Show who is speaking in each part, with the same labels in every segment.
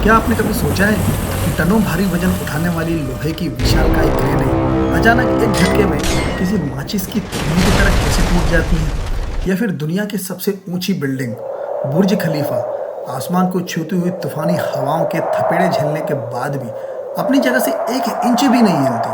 Speaker 1: क्या आपने कभी सोचा है कि टनों भारी वजन उठाने वाली लोहे की विशालकाय क्रेनें अचानक एक झटके में किसी माचिस की तीली की तरह कैसे टूट जाती हैं? या फिर दुनिया की सबसे ऊंची बिल्डिंग बुर्ज खलीफा आसमान को छूती हुई तूफानी हवाओं के थपेड़े झेलने के बाद भी अपनी जगह से एक इंच भी नहीं हिलती।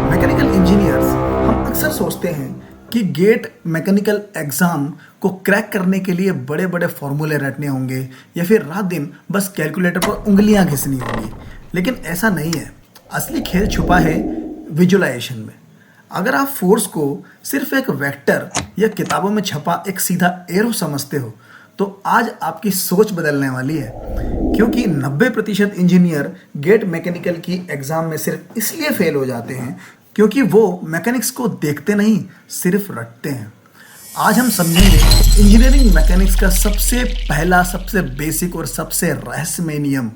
Speaker 1: मैकेनिकल इंजीनियर्स हम अक्सर सोचते हैं कि गेट मैकेनिकल एग्जाम को क्रैक करने के लिए बड़े बड़े फॉर्मूले रटने होंगे या फिर रात दिन बस कैलकुलेटर पर उंगलियां घिसनी होंगी, लेकिन ऐसा नहीं है। असली खेल छुपा है विजुअलाइजेशन में। अगर आप फोर्स को सिर्फ एक वेक्टर या किताबों में छपा एक सीधा एरो समझते हो तो आज आपकी सोच बदलने वाली है, क्योंकि 90% इंजीनियर गेट मैकेनिकल की एग्जाम में सिर्फ इसलिए फेल हो जाते हैं क्योंकि वो मैकेनिक्स को देखते नहीं, सिर्फ रटते हैं। आज हम समझेंगे इंजीनियरिंग मैकेनिक्स का सबसे पहला, सबसे बेसिक और सबसे रहस्यमय नियम,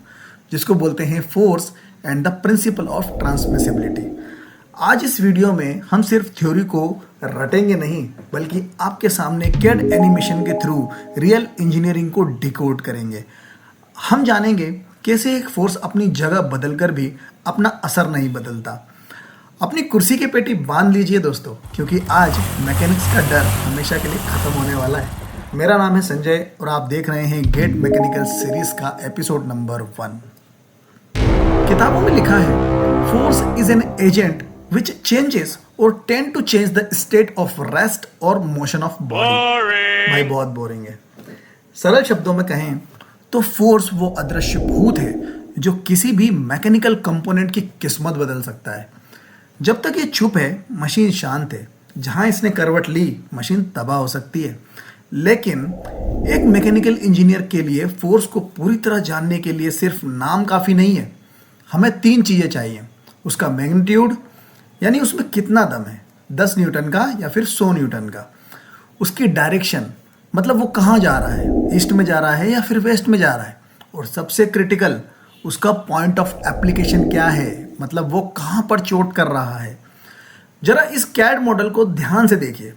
Speaker 1: जिसको बोलते हैं force and the principle of transmissibility. आज इस वीडियो में हम सिर्फ थ्योरी को रटेंगे नहीं, बल्कि आपके सामने कैड एनिमेशन के थ्रू रियल इंजीनियरिंग को डिकोड करेंगे। हम जानेंगे कैसे एक फोर्स अपनी जगह बदलकर भी अपना असर नहीं बदलता। अपनी कुर्सी की पेटी बांध लीजिए दोस्तों, क्योंकि आज मैकेनिक्स का डर हमेशा के लिए खत्म होने वाला है। मेरा नाम है संजय और आप देख रहे हैं गेट मैकेनिकल सीरीज का एपिसोड नंबर 1। किताबों में लिखा है force is an agent which changes और tend to change the state of rest और मोशन ऑफ बॉडी। भाई बहुत बोरिंग है। सरल शब्दों में कहें तो फोर्स वो अदृश्य भूत है जो किसी भी मैकेनिकल कंपोनेंट की किस्मत बदल सकता है। जब तक ये चुप है मशीन शांत है, जहां इसने करवट ली मशीन तबाह हो सकती है। लेकिन एक मैकेनिकल इंजीनियर के लिए फोर्स को पूरी तरह जानने के लिए सिर्फ नाम काफ़ी नहीं है। हमें 3 चीज़ें चाहिए। उसका मैग्नीट्यूड, यानी उसमें कितना दम है, 10 न्यूटन का या फिर 100 न्यूटन का। उसकी डायरेक्शन, मतलब वो कहाँ जा रहा है, ईस्ट में जा रहा है या फिर वेस्ट में जा रहा है। और सबसे क्रिटिकल, उसका पॉइंट ऑफ एप्लीकेशन क्या है, मतलब वो कहाँ पर चोट कर रहा है। जरा इस कैड मॉडल को ध्यान से देखिए।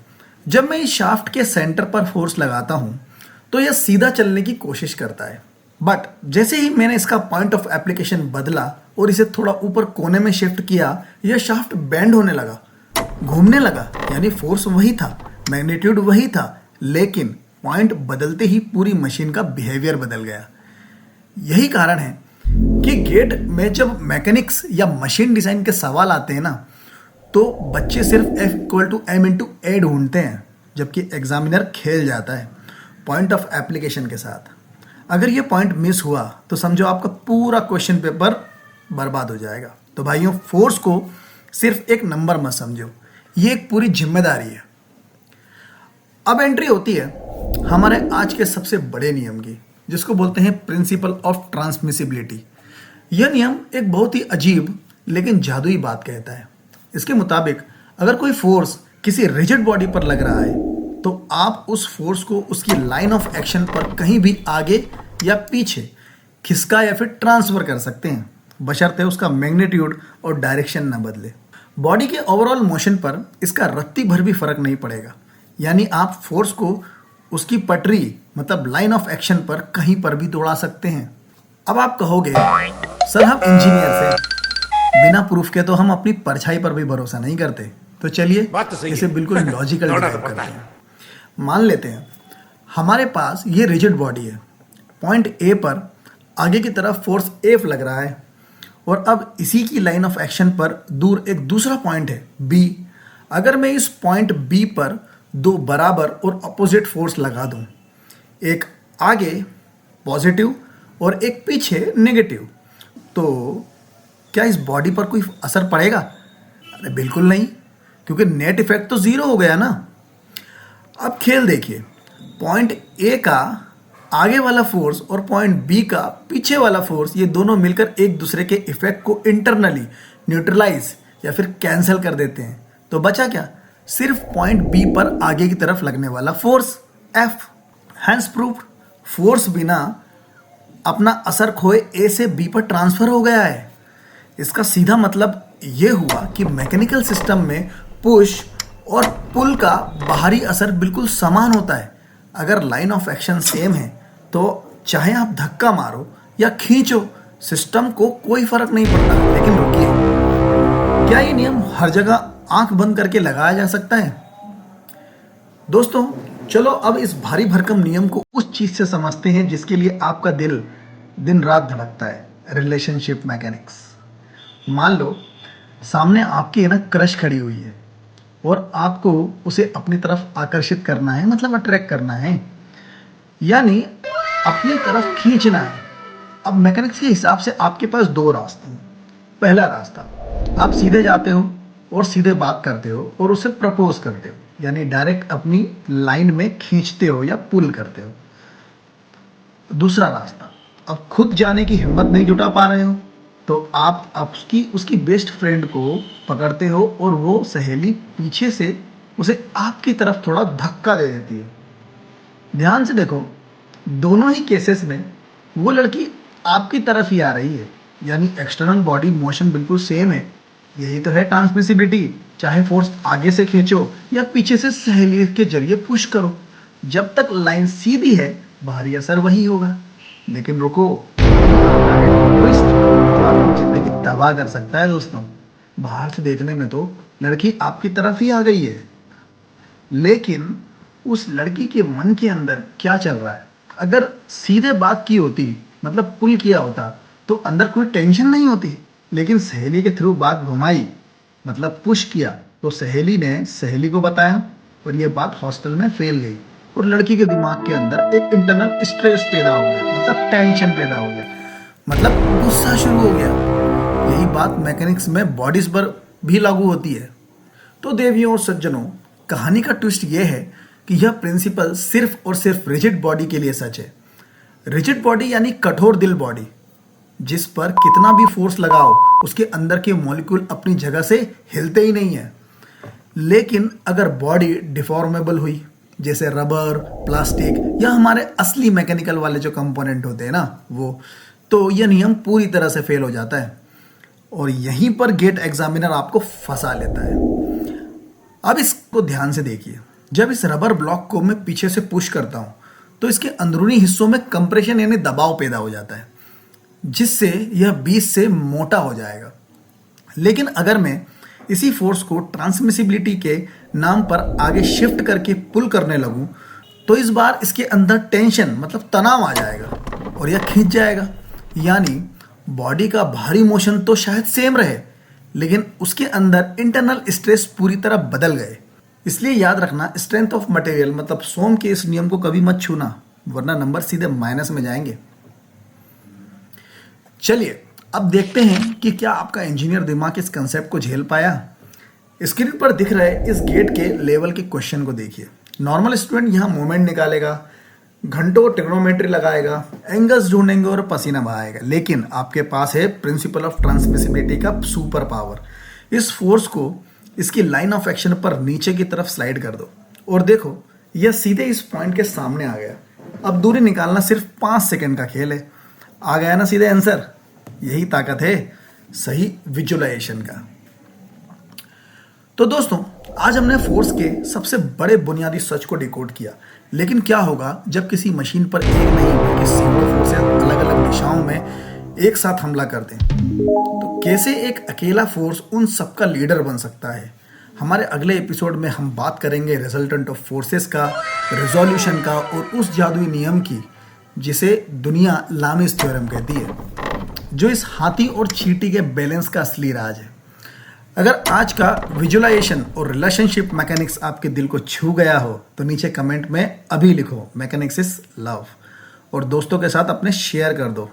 Speaker 1: जब मैं इस शाफ्ट के सेंटर पर फोर्स लगाता हूँ तो यह सीधा चलने की कोशिश करता है, बट जैसे ही मैंने इसका पॉइंट ऑफ एप्लीकेशन बदला और इसे थोड़ा ऊपर कोने में शिफ्ट किया, यह शाफ्ट बेंड होने लगा, घूमने लगा। यानी फोर्स वही था, मैग्नीट्यूड वही था, लेकिन पॉइंट बदलते ही पूरी मशीन का बिहेवियर बदल गया। यही कारण है कि गेट में जब मैकेनिक्स या मशीन डिजाइन के सवाल आते हैं ना, तो बच्चे सिर्फ F=m/a ढूंढते हैं, जबकि एग्जामिनर खेल जाता है पॉइंट ऑफ एप्लीकेशन के साथ। अगर ये पॉइंट मिस हुआ तो समझो आपका पूरा क्वेश्चन पेपर बर्बाद हो जाएगा। तो भाइयों, फोर्स को सिर्फ एक नंबर मत समझो, ये एक पूरी जिम्मेदारी है। अब एंट्री होती है हमारे आज के सबसे बड़े नियम की, जिसको बोलते हैं प्रिंसिपल ऑफ ट्रांसमिसिबिलिटी। यह नियम एक बहुत ही अजीब लेकिन जादुई बात कहता है। इसके मुताबिक अगर कोई फोर्स किसी रिजिड बॉडी पर लग रहा है तो आप उस फोर्स को उसकी लाइन ऑफ एक्शन पर कहीं भी आगे या पीछे खिसका या फिर ट्रांसफर कर सकते हैं, बशर्ते उसका मैग्नीट्यूड और डायरेक्शन न बदले। बॉडी के ओवरऑल मोशन पर इसका रत्ती भर भी फर्क नहीं पड़ेगा। यानी आप फोर्स को उसकी पटरी, मतलब लाइन ऑफ एक्शन पर कहीं पर भी दौड़ा सकते हैं। अब आप कहोगे सर हम इंजीनियर से बिना प्रूफ के तो हम अपनी परछाई पर भी भरोसा नहीं करते। तो चलिए इसे बिल्कुल लॉजिकल ड्राइव करते हैं। मान लेते हैं हमारे पास ये रिजिड बॉडी है, पॉइंट ए पर आगे की तरफ फोर्स F लग रहा है, और अब इसी की लाइन ऑफ एक्शन पर दूर एक दूसरा पॉइंट है B। अगर मैं इस पॉइंट B पर 2 बराबर और अपोजिट फोर्स लगा दूं, एक आगे पॉजिटिव और एक पीछे नेगेटिव, तो क्या इस बॉडी पर कोई असर पड़ेगा? अरे बिल्कुल नहीं, क्योंकि नेट इफेक्ट तो 0 हो गया ना। अब खेल देखिए, पॉइंट ए का आगे वाला फोर्स और पॉइंट बी का पीछे वाला फोर्स, ये दोनों मिलकर एक दूसरे के इफेक्ट को इंटरनली न्यूट्रलाइज या फिर कैंसिल कर देते हैं। तो बचा क्या? सिर्फ पॉइंट बी पर आगे की तरफ लगने वाला force F। Hence proof, force बिना अपना असर खोए ए से बी पर ट्रांसफर हो गया है। इसका सीधा मतलब ये हुआ कि मैकेनिकल सिस्टम में पुश और पुल का बाहरी असर बिल्कुल समान होता है। अगर लाइन ऑफ एक्शन सेम है तो चाहे आप धक्का मारो या खींचो, सिस्टम को कोई फर्क नहीं पड़ता। लेकिन रुकिए, क्या ये नियम हर जगह आंख बंद करके लगाया जा सकता है? दोस्तों, चलो अब इस भारी भरकम नियम को उस चीज से समझते हैं जिसके लिए आपका दिल दिन रात धड़कता है, रिलेशनशिप मैकेनिक्स। मान लो सामने आपकी ना क्रश खड़ी हुई है और आपको उसे अपनी तरफ आकर्षित करना है, मतलब अट्रैक्ट करना है, यानी अपनी तरफ खींचना है। अब मैकेनिक्स के हिसाब से आपके पास दो रास्ते हैं। पहला रास्ता, आप सीधे जाते हो और सीधे बात करते हो और उसे प्रपोज करते हो, यानी डायरेक्ट अपनी लाइन में खींचते हो या पुल करते हो। दूसरा रास्ता, अब खुद जाने की हिम्मत नहीं जुटा पा रहे हो तो आप उसकी बेस्ट फ्रेंड को पकड़ते हो और वो सहेली पीछे से उसे आपकी तरफ थोड़ा धक्का दे देती है। ध्यान से देखो, दोनों ही केसेस में वो लड़की आपकी तरफ ही आ रही है, यानी एक्सटर्नल बॉडी मोशन बिल्कुल सेम है। यही तो है ट्रांसमिसिबिलिटी। चाहे फोर्स आगे से खींचो या पीछे से सहेली के जरिए पुश करो, जब तक लाइन सीधी है बाहरी असर वही होगा। लेकिन रुको, ट्विस्ट जो आपकी जिंदगी तबाह कर सकता है दोस्तों। बाहर से देखने में तो लड़की आपकी तरफ ही आ गई है, लेकिन उस लड़की के मन के अंदर क्या चल रहा है? अगर सीधे बात की होती, मतलब पुल किया होता, तो अंदर कोई टेंशन नहीं होती। लेकिन सहेली के थ्रू बात घुमाई, मतलब पुश किया, तो सहेली ने सहेली को बताया और ये बात हॉस्टल में फैल गई और लड़की के दिमाग के अंदर एक इंटरनल स्ट्रेस पैदा हो गया, मतलब टेंशन पैदा हो गया, मतलब गुस्सा शुरू हो गया। यही बात मैकेनिक्स में बॉडीज पर भी लागू होती है। तो देवियों और सज्जनों, कहानी का ट्विस्ट यह है कि यह प्रिंसिपल सिर्फ और सिर्फ रिजिड बॉडी के लिए सच है। रिजिड बॉडी यानी कठोर दिल बॉडी, जिस पर कितना भी फोर्स लगाओ उसके अंदर के मॉलिक्यूल अपनी जगह से हिलते ही नहीं है। लेकिन अगर बॉडी डिफॉर्मेबल हुई, जैसे रबर, प्लास्टिक या हमारे असली मैकेनिकल वाले जो कंपोनेंट होते हैं ना वो, तो यह नियम पूरी तरह से फेल हो जाता है और यहीं पर गेट एग्जामिनर आपको फंसा लेता है। अब इसको ध्यान से देखिए, जब इस रबर ब्लॉक को मैं पीछे से पुश करता हूं तो इसके अंदरूनी हिस्सों में कंप्रेशन यानी दबाव पैदा हो जाता है, जिससे यह बीच से मोटा हो जाएगा। लेकिन अगर मैं इसी फोर्स को ट्रांसमिसिबिलिटी के नाम पर आगे शिफ्ट करके पुल करने लगूं तो इस बार इसके अंदर टेंशन मतलब तनाव आ जाएगा और यह खींच जाएगा। यानी बॉडी का भारी मोशन तो शायद सेम रहे, लेकिन उसके अंदर इंटरनल स्ट्रेस पूरी तरह बदल गए। इसलिए याद रखना, स्ट्रेंथ ऑफ मटेरियल मतलब सोम के इस नियम को कभी मत छूना, वरना नंबर सीधे माइनस में जाएंगे। चलिए अब देखते हैं कि क्या आपका इंजीनियर दिमाग इस कंसेप्ट को झेल पाया। स्क्रीन पर दिख रहे इस गेट के लेवल के क्वेश्चन को देखिए। नॉर्मल स्टूडेंट यहाँ मोमेंट निकालेगा, घंटों ट्रिग्नोमेट्री लगाएगा, एंगल्स ढूंढेंगे और पसीना बहाएगा। लेकिन आपके पास है प्रिंसिपल ऑफ ट्रांसमिसिबिलिटी का सुपर पावर। इस फोर्स को इसकी लाइन ऑफ एक्शन पर नीचे की तरफ स्लाइड कर दो और देखो यह सीधे इस पॉइंट के सामने आ गया। अब दूरी निकालना सिर्फ 5 सेकंड का खेल है। आ गया ना सीधे आंसर। यही ताकत है सही विजुअलाइजेशन का। तो दोस्तों, आज हमने फोर्स के सबसे बड़े बुनियादी सच को डिकोड किया। लेकिन क्या होगा जब किसी मशीन पर एक नहीं बल्कि सैकड़ों फोर्सेस अलग अलग दिशाओं में एक साथ हमला कर दें? तो कैसे एक अकेला फोर्स उन सबका लीडर बन सकता है? हमारे अगले एपिसोड में हम बात करेंगे रिजल्टेंट ऑफ फोर्सेस का, रिजोल्यूशन का और उस जादुई नियम की जिसे दुनिया लामिस थ्योरम कहती है, जो इस हाथी और चींटी के बैलेंस का असली राज है। अगर आज का विजुअलाइजेशन और रिलेशनशिप मैकेनिक्स आपके दिल को छू गया हो तो नीचे कमेंट में अभी लिखो मैकेनिक्स इज लव और दोस्तों के साथ अपने शेयर कर दो।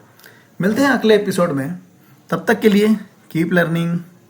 Speaker 1: मिलते हैं अगले एपिसोड में, तब तक के लिए कीप लर्निंग।